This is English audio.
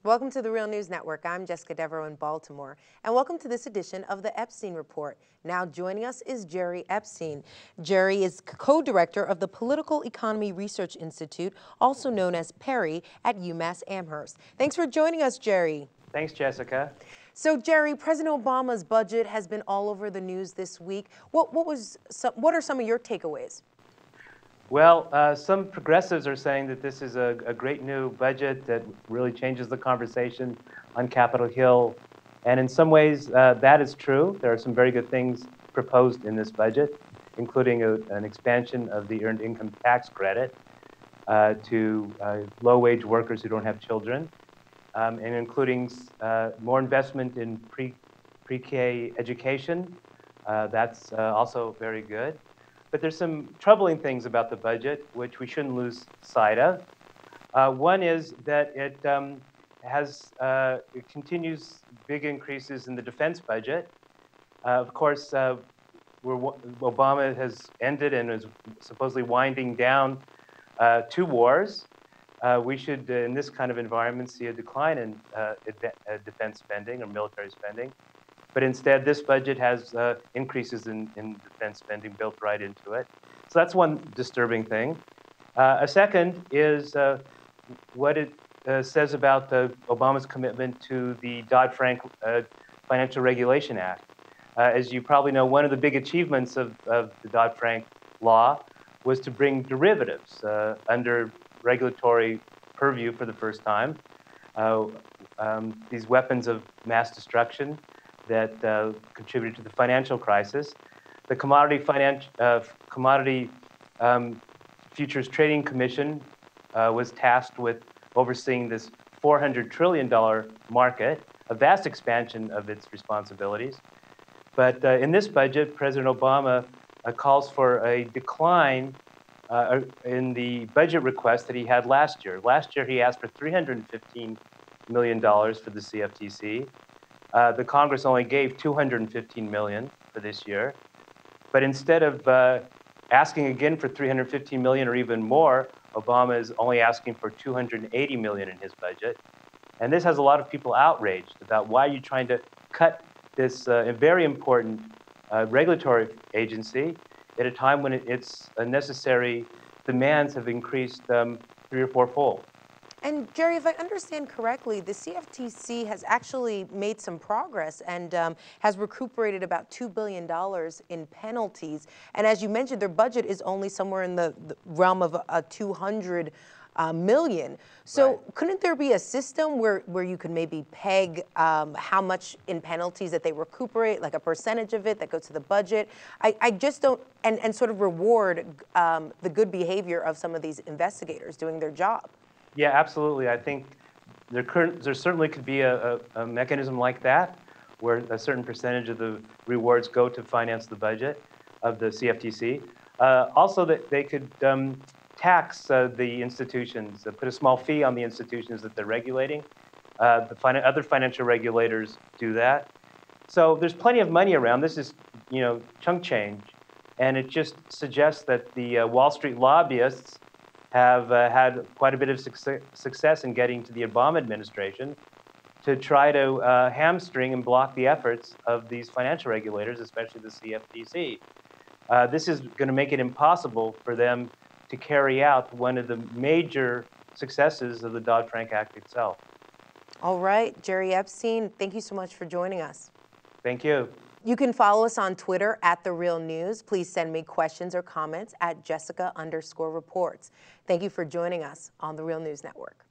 Welcome to the Real News Network. I'm Jessica Devereaux in Baltimore, and welcome to this edition of the Epstein Report. Now joining us is Jerry Epstein. Jerry is co-director of the Political Economy Research Institute, also known as PERI, at UMass Amherst. Thanks for joining us, Jerry. Thanks, Jessica. So, Jerry, President Obama's budget has been all over the news this week. What are some of your takeaways? Well, some progressives are saying that this is a great new budget that really changes the conversation on Capitol Hill. And in some ways, that is true. There are some very good things proposed in this budget, including an expansion of the Earned Income Tax Credit to low-wage workers who don't have children, and including more investment in pre-K education. That's also very good. But there's some troubling things about the budget, which we shouldn't lose sight of. One is that it continues big increases in the defense budget. Of course, Obama has ended and is supposedly winding down 2 wars. We should, in this kind of environment, see a decline in defense spending or military spending. But instead, this budget has increases in defense spending built right into it. So that's one disturbing thing. A second is what it says about Obama's commitment to the Dodd-Frank Financial Regulation Act. As you probably know, one of the big achievements of the Dodd-Frank law was to bring derivatives under regulatory purview for the first time. These weapons of mass destruction that contributed to the financial crisis. The Commodity Futures Trading Commission was tasked with overseeing this $400 trillion market, a vast expansion of its responsibilities. But in this budget, President Obama calls for a decline in the budget request that he had last year. Last year, he asked for $315 million for the CFTC. The Congress only gave $215 million for this year. But instead of asking again for $315 million or even more, Obama is only asking for $280 million in his budget. And this has a lot of people outraged about why you're trying to cut this very important regulatory agency at a time when its necessary demands have increased 3- or 4-fold. And Jerry, if I understand correctly, the CFTC has actually made some progress and has recuperated about $2 billion in penalties. And as you mentioned, their budget is only somewhere in the realm of $200 million. So Right. Couldn't there be a system where you could maybe peg how much in penalties that they recuperate, like a percentage of it that goes to the budget? I just don't, and sort of reward the good behavior of some of these investigators doing their job. Yeah, absolutely. I think there certainly could be a mechanism like that, where a certain percentage of the rewards go to finance the budget of the CFTC. Also, that they could tax the institutions, put a small fee on the institutions that they're regulating. Other financial regulators do that. So there's plenty of money around. This is, chunk change, and it just suggests that the Wall Street lobbyists have had quite a bit of success in getting to the Obama administration to try to hamstring and block the efforts of these financial regulators, especially the CFTC. This is going to make it impossible for them to carry out one of the major successes of the Dodd-Frank Act itself. All right, Jerry Epstein, thank you so much for joining us. Thank you. You can follow us on Twitter at The Real News. Please send me questions or comments at Jessica_reports. Thank you for joining us on The Real News Network.